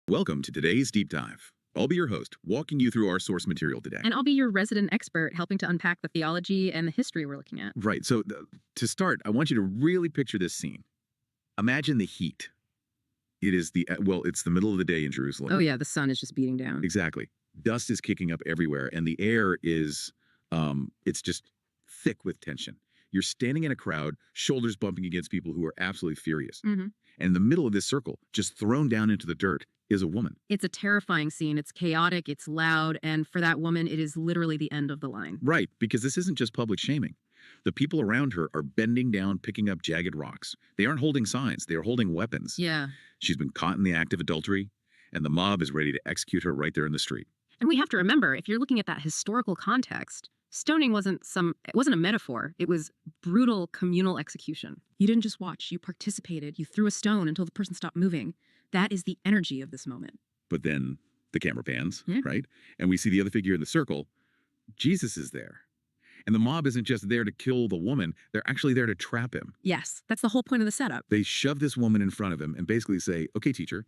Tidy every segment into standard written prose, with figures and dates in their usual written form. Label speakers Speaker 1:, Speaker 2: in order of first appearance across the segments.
Speaker 1: Welcome to today's deep dive. I'll be your host, walking you through our source material today.
Speaker 2: And I'll be your resident expert, helping to unpack the theology and the history we're looking at.
Speaker 1: Right, so to start, I want you to really picture this scene. Imagine the heat. It is it's the middle of the day in Jerusalem.
Speaker 2: Oh, yeah, the sun is just beating down.
Speaker 1: Exactly. Dust is kicking up everywhere, and the air is, it's just thick with tension. You're standing in a crowd, shoulders bumping against people who are absolutely furious.
Speaker 2: Mm-hmm.
Speaker 1: And in the middle of this circle, just thrown down into the dirt, is a woman.
Speaker 2: It's a terrifying scene. It's chaotic, it's loud, and for that woman, it is literally the end of the line.
Speaker 1: Right, because this isn't just public shaming. The people around her are bending down, picking up jagged rocks. They aren't holding signs, they are holding weapons.
Speaker 2: Yeah.
Speaker 1: She's been caught in the act of adultery, and the mob is ready to execute her right there in the street.
Speaker 2: And we have to remember, if you're looking at that historical context, stoning wasn't a metaphor. It was brutal communal execution. You didn't just watch, you participated. You threw a stone until the person stopped moving. That is the energy of this moment.
Speaker 1: But then the camera pans,
Speaker 2: Yeah.
Speaker 1: right? And we see the other figure in the circle. Jesus is there. And the mob isn't just there to kill the woman, they're actually there to trap him.
Speaker 2: Yes, that's the whole point of the setup.
Speaker 1: They shove this woman in front of him and basically say, okay, teacher,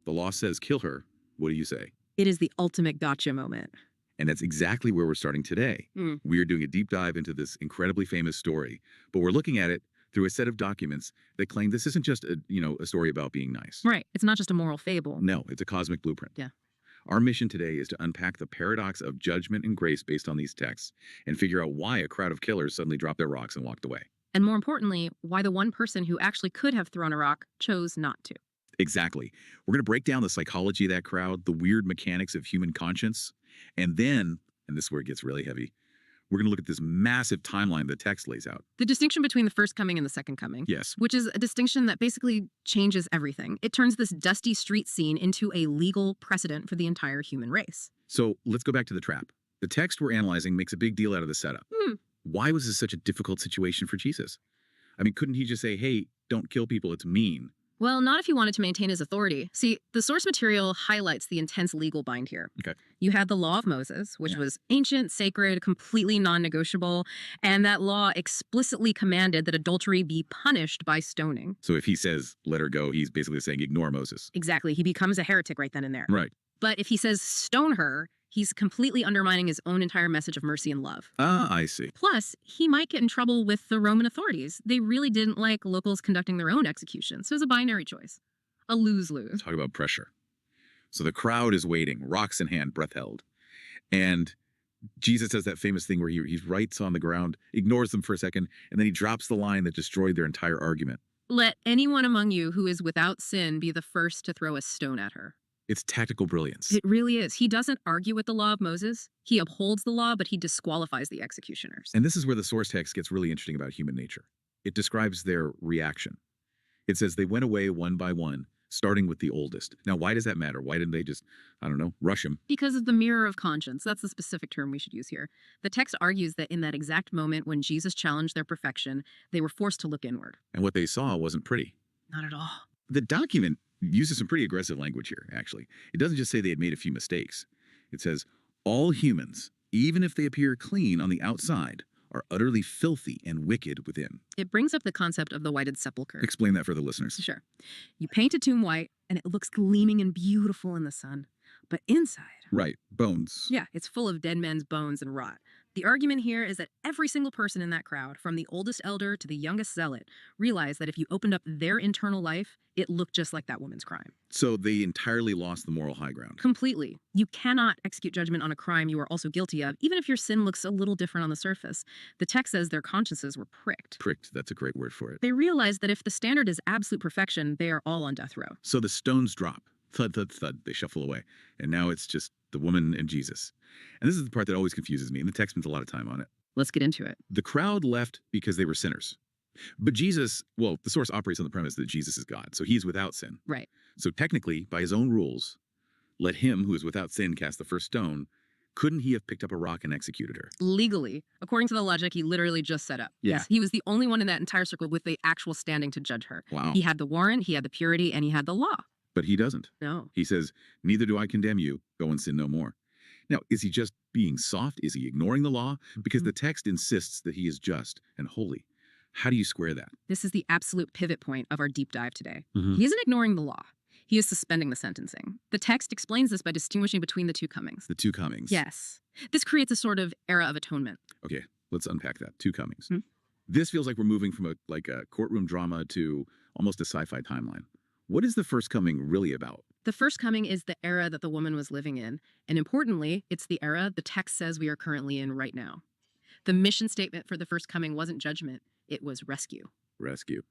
Speaker 1: the law says kill her. What do you say?
Speaker 2: It is the ultimate gotcha moment.
Speaker 1: And that's exactly where we're starting today.
Speaker 2: Mm.
Speaker 1: We are doing a deep dive into this incredibly famous story, but we're looking at it through a set of documents that claim this isn't just a story about being nice.
Speaker 2: Right. It's not just a moral fable.
Speaker 1: No, it's a cosmic blueprint.
Speaker 2: Yeah.
Speaker 1: Our mission today is to unpack the paradox of judgment and grace based on these texts and figure out why a crowd of killers suddenly dropped their rocks and walked away.
Speaker 2: And more importantly, why the one person who actually could have thrown a rock chose not to.
Speaker 1: Exactly. We're going to break down the psychology of that crowd, the weird mechanics of human conscience, and then, and this is where it gets really heavy, we're going to look at this massive timeline the text lays out.
Speaker 2: The distinction between the first coming and the second coming.
Speaker 1: Yes.
Speaker 2: Which is a distinction that basically changes everything. It turns this dusty street scene into a legal precedent for the entire human race.
Speaker 1: So let's go back to the trap. The text we're analyzing makes a big deal out of the setup. Why was this such a difficult situation for Jesus? I mean, couldn't he just say, hey, don't kill people, it's mean?
Speaker 2: Well, not if he wanted to maintain his authority. See, the source material highlights the intense legal bind here.
Speaker 1: Okay.
Speaker 2: You had the law of Moses, which
Speaker 1: Yeah.
Speaker 2: was ancient, sacred, completely non-negotiable, and that law explicitly commanded that adultery be punished by stoning.
Speaker 1: So if he says, let her go, he's basically saying, ignore Moses.
Speaker 2: Exactly. He becomes a heretic right then and there.
Speaker 1: Right.
Speaker 2: But if he says stone her, he's completely undermining his own entire message of mercy and love.
Speaker 1: Ah, I see.
Speaker 2: Plus, he might get in trouble with the Roman authorities. They really didn't like locals conducting their own executions, so it was a binary choice. A lose-lose.
Speaker 1: Talk about pressure. So the crowd is waiting, rocks in hand, breath held. And Jesus does that famous thing where he writes on the ground, ignores them for a second, and then he drops the line that destroyed their entire argument.
Speaker 2: Let anyone among you who is without sin be the first to throw a stone at her.
Speaker 1: It's tactical brilliance.
Speaker 2: It really is. He doesn't argue with the law of Moses. He upholds the law, but he disqualifies the executioners.
Speaker 1: And this is where the source text gets really interesting about human nature. It describes their reaction. It says they went away one by one, starting with the oldest. Now, why does that matter? Why didn't they just, rush him?
Speaker 2: Because of the mirror of conscience. That's the specific term we should use here. The text argues that in that exact moment when Jesus challenged their perfection, they were forced to look inward.
Speaker 1: And what they saw wasn't pretty.
Speaker 2: Not at all.
Speaker 1: The document uses some pretty aggressive language here, actually. It doesn't just say they had made a few mistakes. It says, all humans, even if they appear clean on the outside, are utterly filthy and wicked within.
Speaker 2: It brings up the concept of the whited sepulcher.
Speaker 1: Explain that for the listeners.
Speaker 2: Sure. You paint a tomb white, and it looks gleaming and beautiful in the sun. But inside,
Speaker 1: Right. Bones.
Speaker 2: yeah, it's full of dead men's bones and rot. The argument here is that every single person in that crowd, from the oldest elder to the youngest zealot, realized that if you opened up their internal life, it looked just like that woman's crime.
Speaker 1: So they entirely lost the moral high ground.
Speaker 2: Completely. You cannot execute judgment on a crime you are also guilty of, even if your sin looks a little different on the surface. The text says their consciences were pricked.
Speaker 1: Pricked, that's a great word for it.
Speaker 2: They realized that if the standard is absolute perfection, they are all on death row.
Speaker 1: So the stones drop. Thud, thud, thud. They shuffle away. And now it's just the woman and Jesus. And this is the part that always confuses me, and the text spends a lot of time on it.
Speaker 2: Let's get into it.
Speaker 1: The crowd left because they were sinners. But Jesus, well, the source operates on the premise that Jesus is God, so he's without sin.
Speaker 2: Right.
Speaker 1: So technically, by his own rules, let him who is without sin cast the first stone. Couldn't he have picked up a rock and executed her?
Speaker 2: Legally, according to the logic he literally just set up.
Speaker 1: Yeah.
Speaker 2: Yes, he was the only one in that entire circle with the actual standing to judge her.
Speaker 1: Wow.
Speaker 2: He had the warrant, he had the purity, and he had the law.
Speaker 1: But he doesn't.
Speaker 2: No.
Speaker 1: He says, neither do I condemn you. Go and sin no more. Now, is he just being soft? Is he ignoring the law? Because the text insists that he is just and holy. How do you square that?
Speaker 2: This is the absolute pivot point of our deep dive today.
Speaker 1: Mhm.
Speaker 2: He isn't ignoring the law. He is suspending the sentencing. The text explains this by distinguishing between the two comings.
Speaker 1: The two comings.
Speaker 2: Yes. This creates a sort of era of atonement.
Speaker 1: Okay, let's unpack that. Two comings.
Speaker 2: Hmm.
Speaker 1: This feels like we're moving from a courtroom drama to almost a sci-fi timeline. What is the first coming really about?
Speaker 2: The first coming is the era that the woman was living in, and importantly, it's the era the text says we are currently in right now. The mission statement for the first coming wasn't judgment, it was rescue.
Speaker 1: Rescue.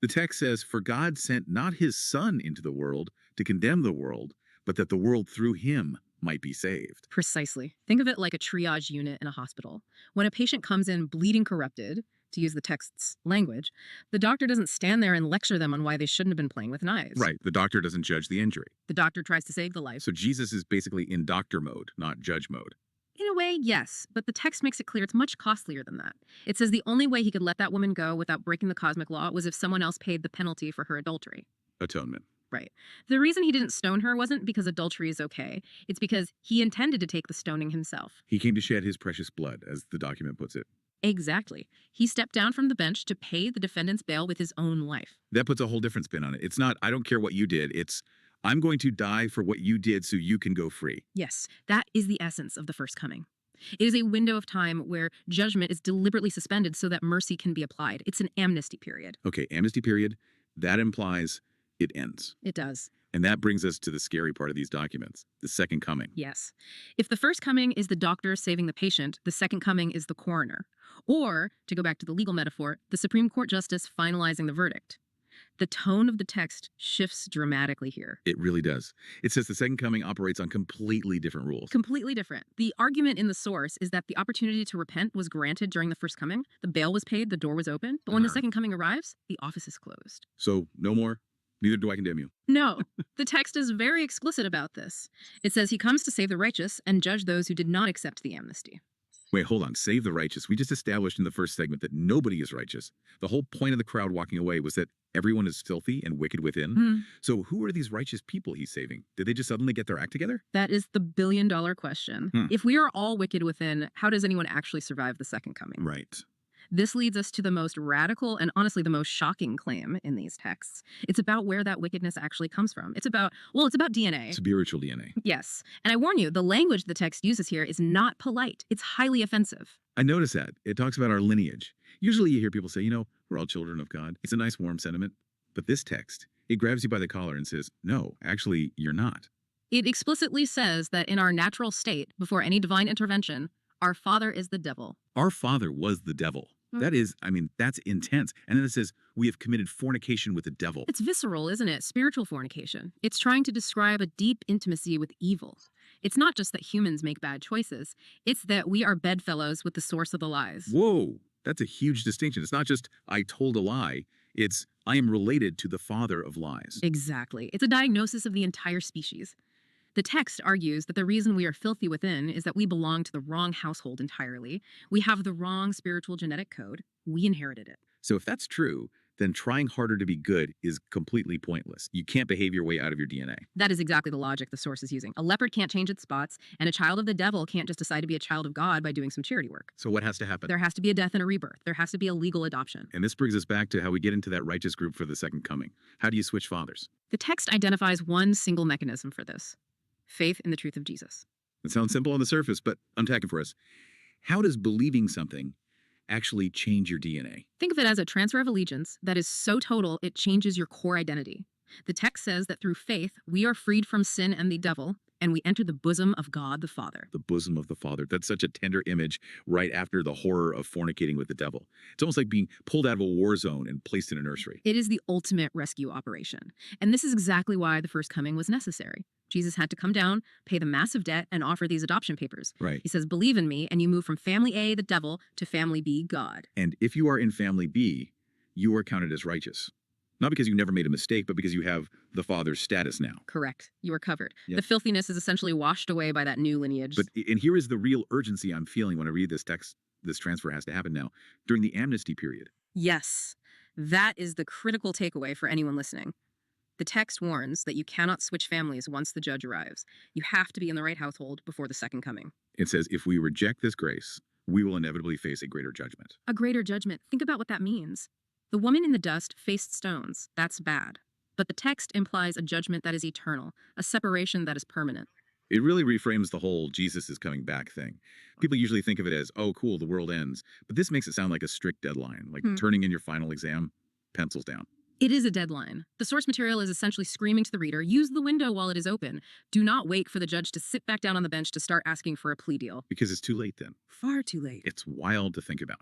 Speaker 1: The text says, "For God sent not his Son into the world to condemn the world, but that the world through him might be saved."
Speaker 2: Precisely. Think of it like a triage unit in a hospital. When a patient comes in bleeding corrupted, to use the text's language, the doctor doesn't stand there and lecture them on why they shouldn't have been playing with knives.
Speaker 1: Right. The doctor doesn't judge the injury.
Speaker 2: The doctor tries to save the life.
Speaker 1: So Jesus is basically in doctor mode, not judge mode.
Speaker 2: In a way, yes, but the text makes it clear it's much costlier than that. It says the only way he could let that woman go without breaking the cosmic law was if someone else paid the penalty for her adultery.
Speaker 1: Atonement.
Speaker 2: Right. The reason he didn't stone her wasn't because adultery is okay. It's because he intended to take the stoning himself.
Speaker 1: He came to shed his precious blood, as the document puts it.
Speaker 2: Exactly. He stepped down from the bench to pay the defendant's bail with his own life.
Speaker 1: That puts a whole different spin on it. It's not, I don't care what you did. It's, I'm going to die for what you did so you can go free.
Speaker 2: Yes, that is the essence of the first coming. It is a window of time where judgment is deliberately suspended so that mercy can be applied. It's an amnesty period.
Speaker 1: Okay, amnesty period. That implies it ends.
Speaker 2: It does.
Speaker 1: And that brings us to the scary part of these documents, the second coming.
Speaker 2: Yes. If the first coming is the doctor saving the patient, the second coming is the coroner. Or, to go back to the legal metaphor, the Supreme Court justice finalizing the verdict. The tone of the text shifts dramatically here.
Speaker 1: It really does. It says the second coming operates on completely different rules.
Speaker 2: Completely different. The argument in the source is that the opportunity to repent was granted during the first coming, the bail was paid, the door was open, but when the second coming arrives, the office is closed.
Speaker 1: So, no more. Neither do I condemn you.
Speaker 2: No, the text is very explicit about this. It says he comes to save the righteous and judge those who did not accept the amnesty.
Speaker 1: Wait, hold on. Save the righteous. We just established in the first segment that nobody is righteous. The whole point of the crowd walking away was that everyone is filthy and wicked within. So who are these righteous people he's saving? Did they just suddenly get their act together?
Speaker 2: That is the billion-dollar question. If we are all wicked within, how does anyone actually survive the second coming?
Speaker 1: Right.
Speaker 2: This leads us to the most radical and honestly the most shocking claim in these texts. It's about where that wickedness actually comes from. It's about DNA.
Speaker 1: Spiritual DNA.
Speaker 2: Yes. And I warn you, the language the text uses here is not polite. It's highly offensive.
Speaker 1: I notice that. It talks about our lineage. Usually you hear people say, we're all children of God. It's a nice warm sentiment. But this text, it grabs you by the collar and says, no, actually, you're not.
Speaker 2: It explicitly says that in our natural state, before any divine intervention, our father is the devil.
Speaker 1: Our father was the devil. That is, that's intense. And then it says, we have committed fornication with the devil.
Speaker 2: It's visceral, isn't it? Spiritual fornication. It's trying to describe a deep intimacy with evil. It's not just that humans make bad choices. It's that we are bedfellows with the source of the lies.
Speaker 1: Whoa, that's a huge distinction. It's not just I told a lie. It's I am related to the father of lies.
Speaker 2: Exactly. It's a diagnosis of the entire species. The text argues that the reason we are filthy within is that we belong to the wrong household entirely. We have the wrong spiritual genetic code. We inherited it.
Speaker 1: So if that's true, then trying harder to be good is completely pointless. You can't behave your way out of your DNA.
Speaker 2: That is exactly the logic the source is using. A leopard can't change its spots, and a child of the devil can't just decide to be a child of God by doing some charity work.
Speaker 1: So what has to happen?
Speaker 2: There has to be a death and a rebirth. There has to be a legal adoption.
Speaker 1: And this brings us back to how we get into that righteous group for the second coming. How do you switch fathers?
Speaker 2: The text identifies one single mechanism for this: faith in the truth of Jesus.
Speaker 1: It sounds simple on the surface, but unpack it for us. How does believing something actually change your DNA?
Speaker 2: Think of it as a transfer of allegiance that is so total it changes your core identity. The text says that through faith, we are freed from sin and the devil, and we enter the bosom of God the Father.
Speaker 1: The bosom of the Father. That's such a tender image right after the horror of fornicating with the devil. It's almost like being pulled out of a war zone and placed in a nursery.
Speaker 2: It is the ultimate rescue operation. And this is exactly why the first coming was necessary. Jesus had to come down, pay the massive debt, and offer these adoption papers.
Speaker 1: Right.
Speaker 2: He says, believe in me, and you move from family A, the devil, to family B, God.
Speaker 1: And if you are in family B, you are counted as righteous. Not because you never made a mistake, but because you have the Father's status now.
Speaker 2: Correct. You are covered.
Speaker 1: Yep.
Speaker 2: The filthiness is essentially washed away by that new lineage.
Speaker 1: And here is the real urgency I'm feeling when I read this text. This transfer has to happen now, during the amnesty period.
Speaker 2: Yes, that is the critical takeaway for anyone listening. The text warns that you cannot switch families once the judge arrives. You have to be in the right household before the second coming.
Speaker 1: It says, if we reject this grace, we will inevitably face a greater judgment.
Speaker 2: A greater judgment. Think about what that means. The woman in the dust faced stones. That's bad. But the text implies a judgment that is eternal, a separation that is permanent.
Speaker 1: It really reframes the whole Jesus is coming back thing. People usually think of it as, oh, cool, the world ends. But this makes it sound like a strict deadline, like turning in your final exam, pencils down.
Speaker 2: It is a deadline. The source material is essentially screaming to the reader, use the window while it is open. Do not wait for the judge to sit back down on the bench to start asking for a plea deal.
Speaker 1: Because it's too late then.
Speaker 2: Far too late.
Speaker 1: It's wild to think about.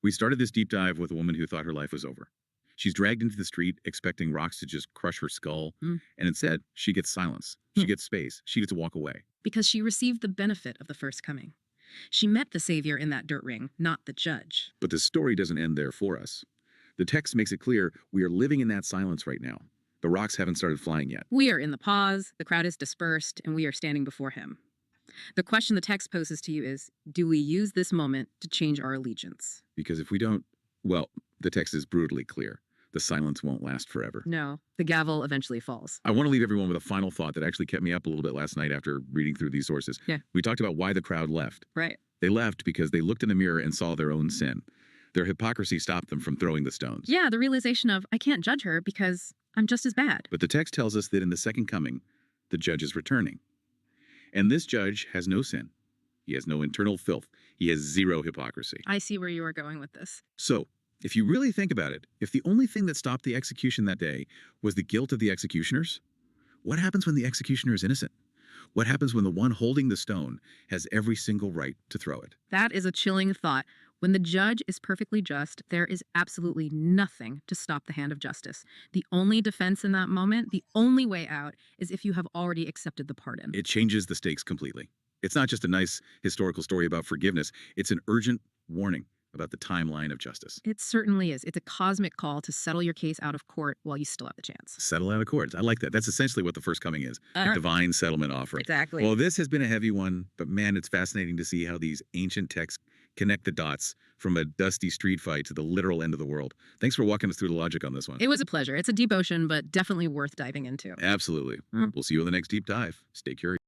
Speaker 1: We started this deep dive with a woman who thought her life was over. She's dragged into the street expecting rocks to just crush her skull. And instead, she gets silence. She gets space. She gets to walk away.
Speaker 2: Because she received the benefit of the first coming. She met the Savior in that dirt ring, not the judge.
Speaker 1: But the story doesn't end there for us. The text makes it clear we are living in that silence right now. The rocks haven't started flying yet.
Speaker 2: We are in the pause, the crowd is dispersed, and we are standing before him. The question the text poses to you is, do we use this moment to change our allegiance?
Speaker 1: Because if we don't, well, the text is brutally clear. The silence won't last forever.
Speaker 2: No, the gavel eventually falls.
Speaker 1: I want to leave everyone with a final thought that actually kept me up a little bit last night after reading through these sources.
Speaker 2: Yeah.
Speaker 1: We talked about why the crowd left.
Speaker 2: Right.
Speaker 1: They left because they looked in the mirror and saw their own sin. Their hypocrisy stopped them from throwing the stones.
Speaker 2: Yeah, the realization of, I can't judge her because I'm just as bad.
Speaker 1: But the text tells us that in the second coming, the judge is returning. And this judge has no sin. He has no internal filth. He has zero hypocrisy.
Speaker 2: I see where you are going with this.
Speaker 1: So, if you really think about it, if the only thing that stopped the execution that day was the guilt of the executioners, what happens when the executioner is innocent? What happens when the one holding the stone has every single right to throw it?
Speaker 2: That is a chilling thought. When the judge is perfectly just, there is absolutely nothing to stop the hand of justice. The only defense in that moment, the only way out, is if you have already accepted the pardon.
Speaker 1: It changes the stakes completely. It's not just a nice historical story about forgiveness. It's an urgent warning about the timeline of justice.
Speaker 2: It certainly is. It's a cosmic call to settle your case out of court while you still have the chance.
Speaker 1: Settle out of courts. I like that. That's essentially what the first coming is. A divine settlement offering.
Speaker 2: Exactly.
Speaker 1: Well, this has been a heavy one, but man, it's fascinating to see how these ancient texts connect the dots from a dusty street fight to the literal end of the world. Thanks for walking us through the logic on this one.
Speaker 2: It was a pleasure. It's a deep ocean, but definitely worth diving into.
Speaker 1: Absolutely. We'll see you in the next deep dive. Stay curious.